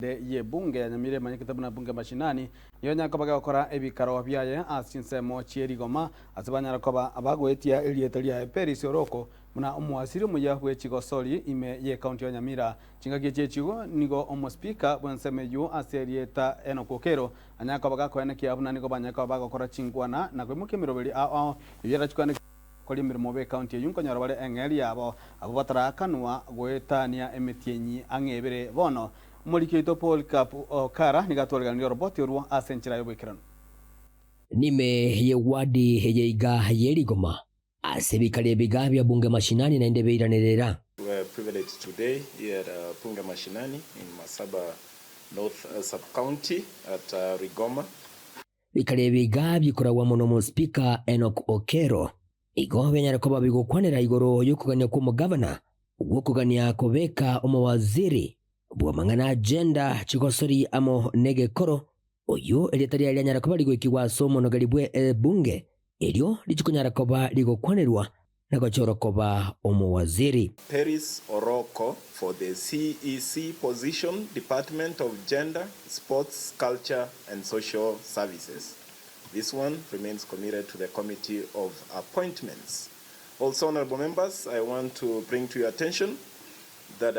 ye bunge ya Nyamira manyikitabu na bunge mashinani yonya kobaga okora ebikaro byaye asinsemo chierigoma asibanyara koba abagwetia elietalia Peris Oroko muna omwasiri muyahwe chigosori ime ye county ya Nyamira chingagie chechigo nigo omospika bwenseme yu aserieta enokokero anyaka baga kwene kiabuna nigo banyaka baga okora chingwana na kwemuke mirobeli yera chikwane koli mirimo be county yunko nyara bale engeli yabo abo batarakanwa gwetania emitienyi angebere bono Molikito Paul Kara nigatwaliganira roboti ruo asenchira yobekirano nime ye wadi yeiga yerigoma asebikale biga bya bunge mashinani na indebeiranirera. We are privileged today here at Bunge Mashinani in Masaba North Sub-County at Rigoma. Bikale biga bikorawa muno Speaker Enoch Okero igo benyarakoba bigokwanira igoro yokuganya ku mugavana ugokuganya kobeka omowaziri bwamangana agenda chigosori amo nege koro oyo elietaria lyanyara koba ligwekiwa somo nogalibwe bunge elio lichikunyara koba ligokwanerwa nagochoro koba omowaziri Peris Oroko for the CEC position, Department of Gender, Sports, Culture and Social Services. This one remains committed to the Committee of Appointments. Also, honorable members, I want to bring to your attention that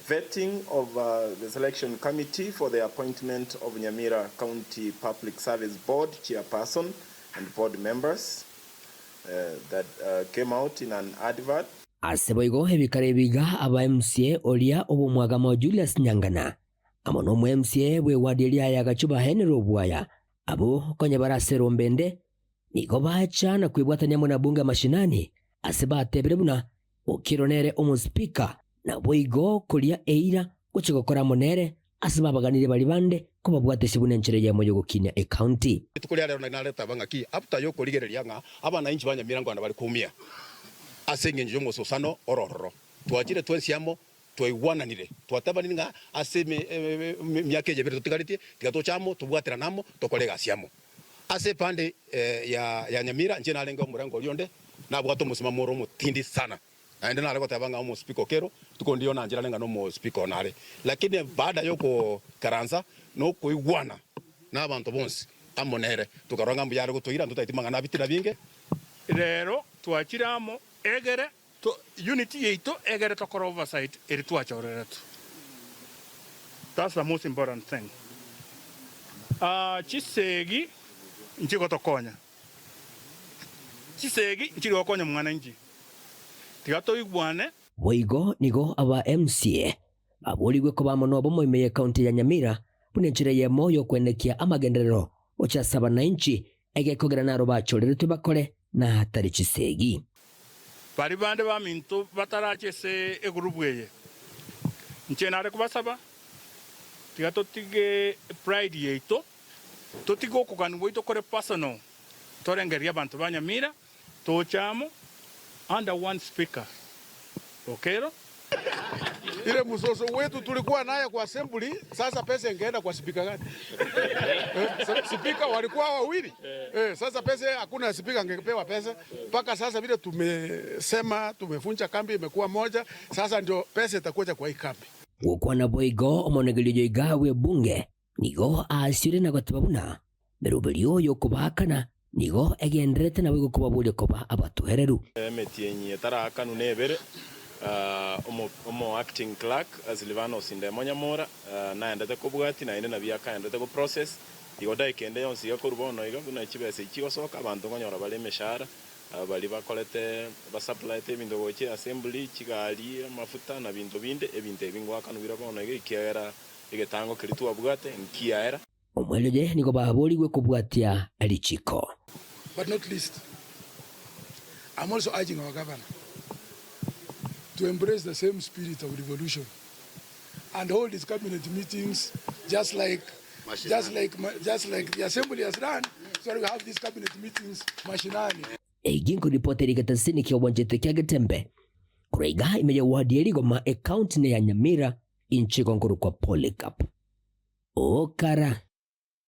vetting of the selection committee for the appointment of Nyamira County Public Service Board chairperson and board members that came out in an advert. Aseboigo hebikare biga aba MCA olia obumwagamo Julius Nyangana amono mu MCA we wadelia ya gachuba Henry Obwaya abo konye barasero mbende nigo bacha na kwibwatanya mu bunge mashinani asebate buna okironere omuspika na boigo kulia eira kuchigokora monere asibabaganire bali bande kuba bwate sibune nchere ya moyo gukina county tukulia lero naleta bangaki after yo kuligereria nga abana inchi banya mirango bali kumia asenge njo musosano ororo twachire twensiamo twaigwananire twatabaninga aseme myake jebere tutigariti tigatochamo tubwatira namo tokolega siamo ase pande ya Nyamira nje nalenga murango lyonde na bwato musimamo romo tindi sana aende na aleko tabanga omo speaker Okero tuko ndio na njira lenga no mo speaker onale lakini baada yoko karanza no kuigwana na abantu bonse amonere tukaronga mbuyare gutoira ndutaitimanga na bitira binge rero twachiramo egere to unity yeito egere to oversight eri twachoreretu. That's the most important thing. Chisegi nchiko tokonya. Chisegi nchiko konya mwananchi. Tigato igwane boigo nigo aba MCA aboligwe koba mono bomo imeye county ya Nyamira bunenchire ye moyo kwenekia amagenderero ochasaba na inchi egekogera naro bachorere tubakore na hatari chisegi bari bande ba minto batarachese egurubweye nchenare kubasaba tigato tige pride yeito totigo kuganwo ito kore personal torengeria bantu ba Nyamira tochamo under one speaker Okero ile mzozo wetu tulikuwa naye kwa assembly sasa pesa ingeenda kwa speaker gani speaker walikuwa wawili sasa pesa hakuna speaker angepewa pesa mpaka sasa vile tumesema tumefunja kambi imekuwa moja sasa ndio pesa itakuja kwa hii kambi ukwana boigo omonegelijo igawe bunge nigo asire na gotubabuna berubelio yokubakana nigo egendrete na wigo kubabule koba abatuhereru Metienyi etarakanu nebere omo acting clerk Silvano Sindemonyamora naendete kubwati naende nabiaka endete ku process igoda ikende yonsi yakorubono iga buna chibese ichigosoka abantu ngonyora bali meshara bali bakolete basupplyete ebintu goche assembly chigali mafuta na bintu binde ebintu ebingwakanu birabono iga ikiera igetango kiritu abwate nkiaera omweleje niko baboligwe kubwatia alichiko. But not least, I'm also urging our governor to embrace the same spirit of revolution and hold his cabinet meetings just like the assembly has done. So we have these cabinet meetings mashinani. Egingo ripoteri gatasini kia wanjete kia getembe. Kuraiga imeja wadi Erigoma account ne ya Nyamira inchi gonguru kwa Polycarp. Okara.